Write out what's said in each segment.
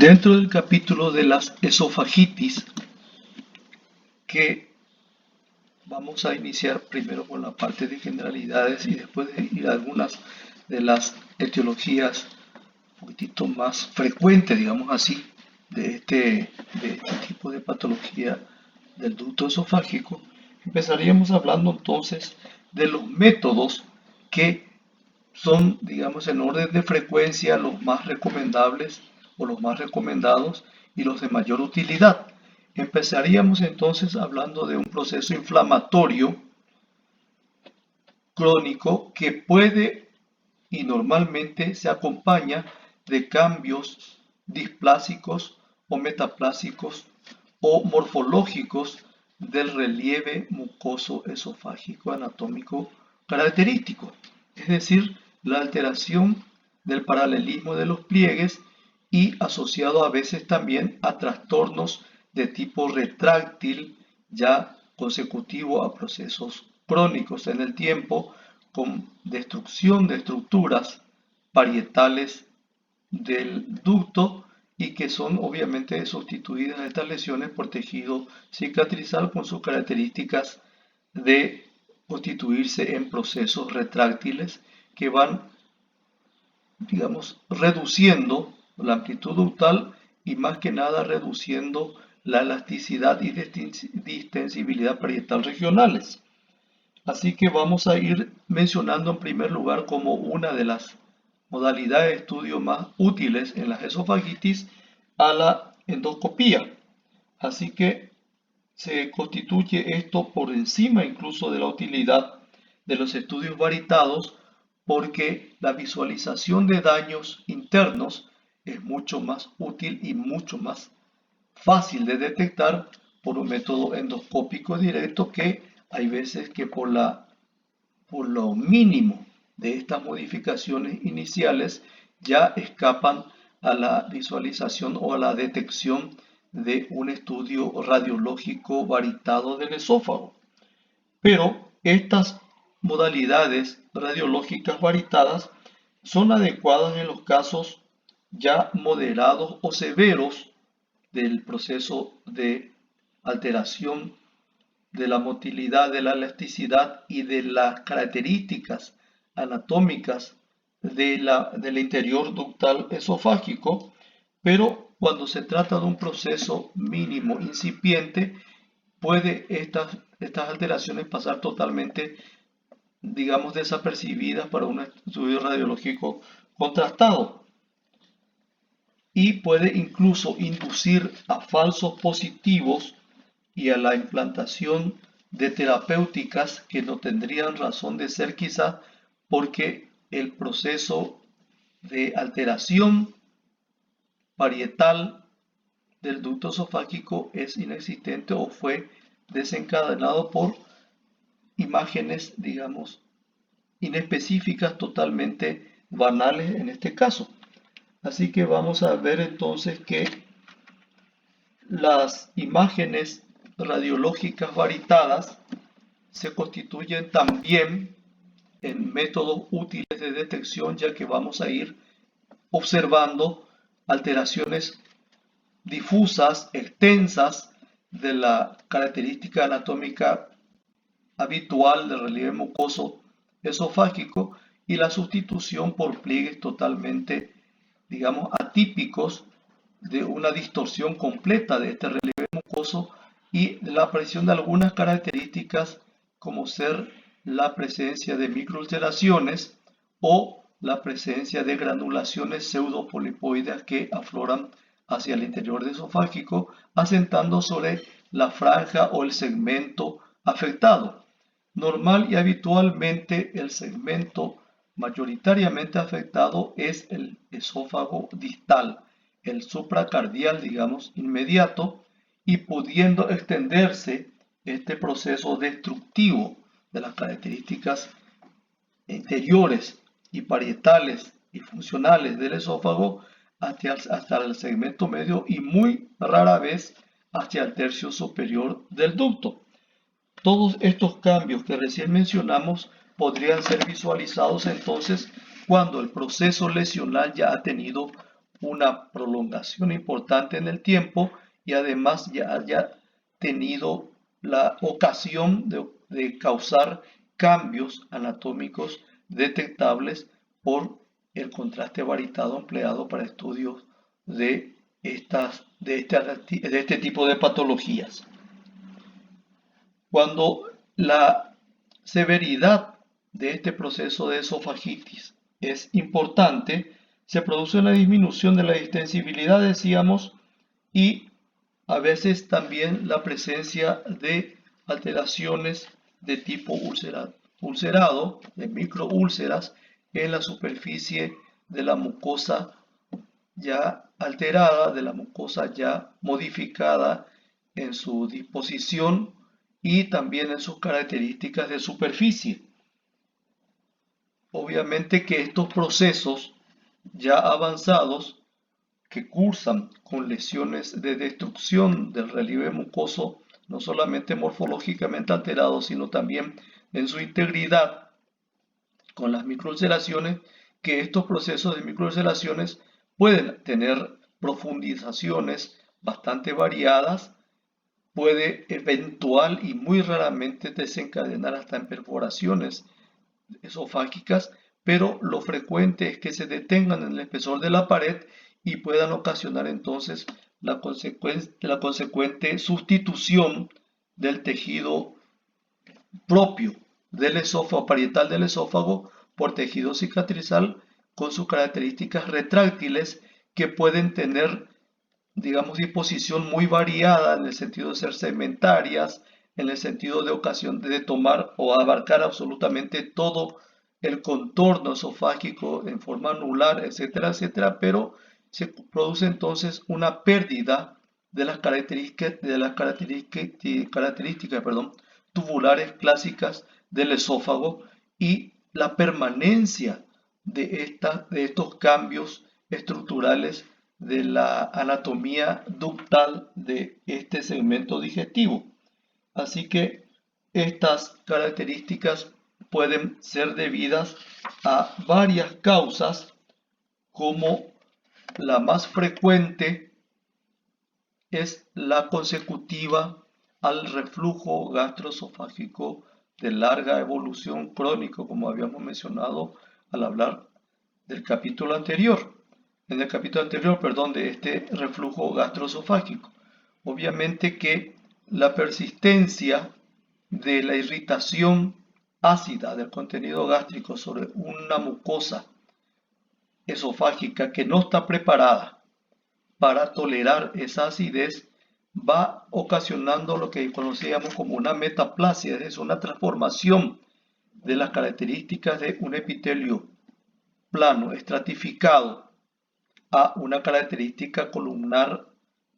Dentro del capítulo de las esofagitis, que vamos a iniciar primero con la parte de generalidades y después de ir a algunas de las etiologías un poquitito más frecuentes, digamos así, de este tipo de patología del ducto esofágico. Empezaríamos hablando entonces de los métodos que son, digamos, en orden de frecuencia los más recomendables o los más recomendados y los de mayor utilidad. Empezaríamos entonces hablando de un proceso inflamatorio crónico que puede y normalmente se acompaña de cambios displásicos o metaplásicos o morfológicos del relieve mucoso esofágico anatómico característico, es decir, la alteración del paralelismo de los pliegues y asociado a veces también a trastornos de tipo retráctil ya consecutivo a procesos crónicos en el tiempo con destrucción de estructuras parietales del ducto y que son obviamente sustituidas estas lesiones por tejido cicatrizal con sus características de constituirse en procesos retráctiles que van, digamos, reduciendo la amplitud ductal y más que nada reduciendo la elasticidad y distensibilidad parietal regionales. Así que vamos a ir mencionando en primer lugar como una de las modalidades de estudio más útiles en las esofagitis a la endoscopía. Así que se constituye esto por encima incluso de la utilidad de los estudios varitados porque la visualización de daños internos es mucho más útil y mucho más fácil de detectar por un método endoscópico directo que hay veces que por lo mínimo de estas modificaciones iniciales ya escapan a la visualización o a la detección de un estudio radiológico varitado del esófago. Pero estas modalidades radiológicas varitadas son adecuadas en los casos ya moderados o severos del proceso de alteración de la motilidad, de la elasticidad y de las características anatómicas del interior ductal esofágico, pero cuando se trata de un proceso mínimo incipiente, puede estas alteraciones pasar totalmente, digamos, desapercibidas para un estudio radiológico contrastado y puede incluso inducir a falsos positivos y a la implantación de terapéuticas que no tendrían razón de ser quizá porque el proceso de alteración parietal del ducto esofágico es inexistente o fue desencadenado por imágenes, digamos, inespecíficas, totalmente banales en este caso. Así que vamos a ver entonces que las imágenes radiológicas varitadas se constituyen también en métodos útiles de detección, ya que vamos a ir observando alteraciones difusas, extensas de la característica anatómica habitual del relieve mucoso esofágico y la sustitución por pliegues totalmente, digamos, atípicos de una distorsión completa de este relieve mucoso y la aparición de algunas características como ser la presencia de microulceraciones o la presencia de granulaciones pseudopolipoideas que afloran hacia el interior del esofágico, asentando sobre la franja o el segmento afectado. Normal y habitualmente el segmento mayoritariamente afectado es el esófago distal, el supracardial, digamos, inmediato, y pudiendo extenderse este proceso destructivo de las características interiores y parietales y funcionales del esófago hasta el segmento medio y muy rara vez hacia el tercio superior del ducto. Todos estos cambios que recién mencionamos podrían ser visualizados entonces cuando el proceso lesional ya ha tenido una prolongación importante en el tiempo y además ya haya tenido la ocasión de causar cambios anatómicos detectables por el contraste varitado empleado para estudios de este tipo de patologías. Cuando la severidad de este proceso de esofagitis es importante, se produce una disminución de la distensibilidad, decíamos, y a veces también la presencia de alteraciones de tipo ulcerado, de microúlceras en la superficie de la mucosa ya alterada, de la mucosa ya modificada en su disposición y también en sus características de superficie. Obviamente que estos procesos ya avanzados que cursan con lesiones de destrucción del relieve mucoso, no solamente morfológicamente alterado, sino también en su integridad con las microulceraciones, que estos procesos de microulceraciones pueden tener profundizaciones bastante variadas, puede eventual y muy raramente desencadenar hasta en perforaciones esofágicas, pero lo frecuente es que se detengan en el espesor de la pared y puedan ocasionar entonces la consecuente sustitución del tejido propio del esófago, parietal del esófago, por tejido cicatrizal con sus características retráctiles que pueden tener, digamos, disposición muy variada en el sentido de ser segmentarias, en el sentido de ocasión de tomar o abarcar absolutamente todo el contorno esofágico en forma anular, etcétera, etcétera, pero se produce entonces una pérdida de las características, tubulares clásicas del esófago y la permanencia de estos cambios estructurales de la anatomía ductal de este segmento digestivo. Así que estas características pueden ser debidas a varias causas, como la más frecuente es la consecutiva al reflujo gastroesofágico de larga evolución crónico, como habíamos mencionado al hablar del capítulo anterior, en el capítulo anterior, perdón, de este reflujo gastroesofágico. Obviamente que la persistencia de la irritación ácida del contenido gástrico sobre una mucosa esofágica que no está preparada para tolerar esa acidez va ocasionando lo que conocíamos como una metaplasia, es decir, una transformación de las características de un epitelio plano, estratificado, a una característica columnar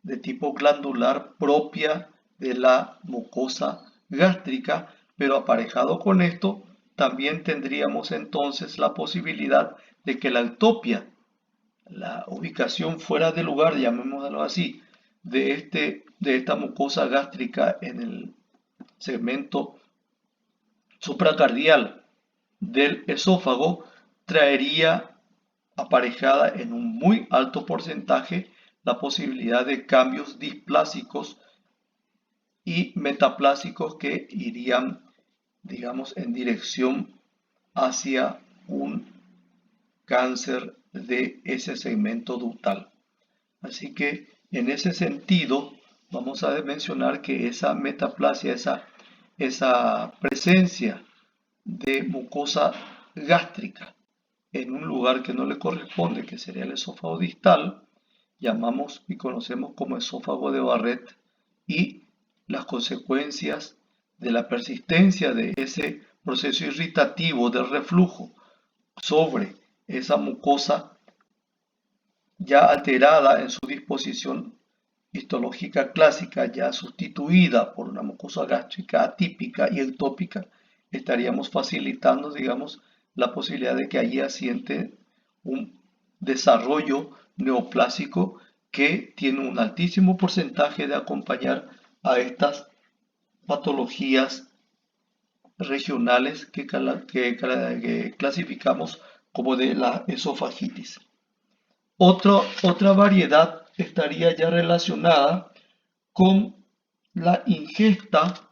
de tipo glandular propia de la mucosa gástrica, pero aparejado con esto también tendríamos entonces la posibilidad de que la ectopia, la ubicación fuera de lugar, llamémoslo así, de esta mucosa gástrica en el segmento supracardial del esófago, traería aparejada en un muy alto porcentaje la posibilidad de cambios displásicos y metaplásicos que irían, digamos, en dirección hacia un cáncer de ese segmento ductal. Así que en ese sentido vamos a mencionar que esa metaplasia, esa presencia de mucosa gástrica en un lugar que no le corresponde, que sería el esófago distal, llamamos y conocemos como esófago de Barrett, y las consecuencias de la persistencia de ese proceso irritativo del reflujo sobre esa mucosa ya alterada en su disposición histológica clásica, ya sustituida por una mucosa gástrica atípica y ectópica, estaríamos facilitando, digamos, la posibilidad de que allí asiente un desarrollo neoplásico que tiene un altísimo porcentaje de acompañar a estas patologías regionales que clasificamos como de la esofagitis. Otra variedad estaría ya relacionada con la ingesta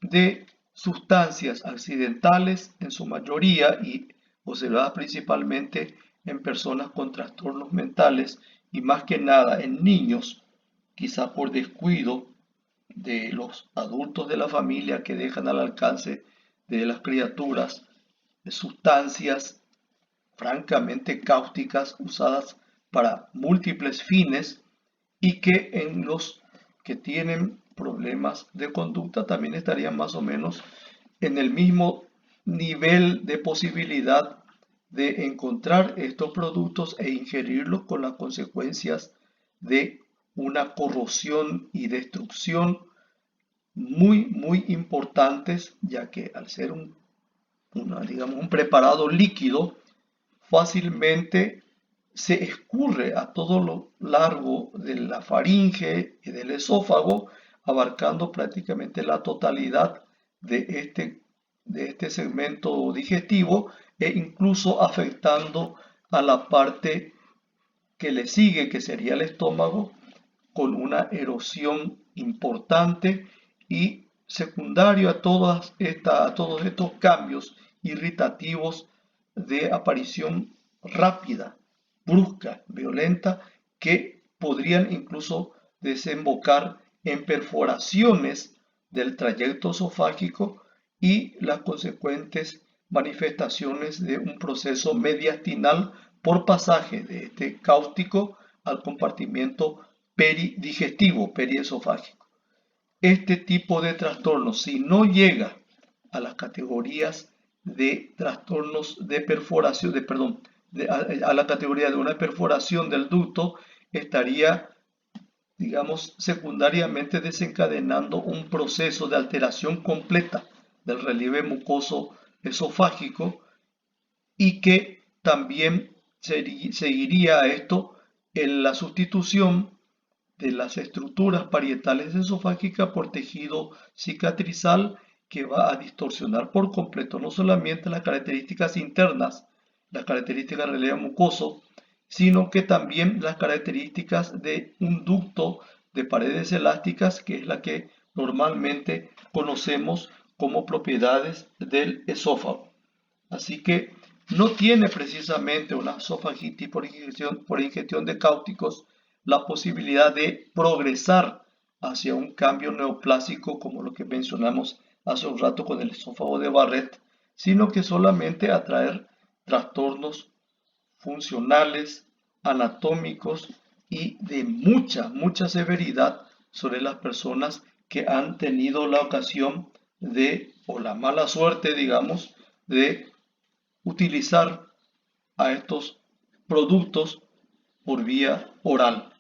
de sustancias accidentales en su mayoría y observadas principalmente en personas con trastornos mentales y más que nada en niños, quizá por descuido de los adultos de la familia que dejan al alcance de las criaturas de sustancias francamente cáusticas usadas para múltiples fines y que en los que tienen problemas de conducta también estarían más o menos en el mismo nivel de posibilidad de encontrar estos productos e ingerirlos con las consecuencias de una corrosión y destrucción muy importantes, ya que al ser digamos, un preparado líquido, fácilmente se escurre a todo lo largo de la faringe y del esófago, abarcando prácticamente la totalidad de este segmento digestivo e incluso afectando a la parte que le sigue, que sería el estómago, con una erosión importante y secundario a todos estos cambios irritativos de aparición rápida, brusca, violenta, que podrían incluso desembocar en perforaciones del trayecto esofágico y las consecuentes manifestaciones de un proceso mediastinal por pasaje de este cáustico al compartimiento peridigestivo, periesofágico. Este tipo de trastorno, si no llega a las categorías de trastornos de perforación, a la categoría de una perforación del ducto, estaría, digamos, secundariamente desencadenando un proceso de alteración completa del relieve mucoso esofágico y que también seguiría a esto en la sustitución de las estructuras parietales esofágicas por tejido cicatrizal que va a distorsionar por completo no solamente las características internas, las características del relieve mucoso, sino que también las características de un ducto de paredes elásticas, que es la que normalmente conocemos como propiedades del esófago. Así que no tiene precisamente una esofagitis por ingestión de cáusticos la posibilidad de progresar hacia un cambio neoplásico como lo que mencionamos hace un rato con el esófago de Barrett, sino que solamente atraer trastornos funcionales, anatómicos y de mucha severidad sobre las personas que han tenido la ocasión de, o la mala suerte, digamos, de utilizar a estos productos por vía oral.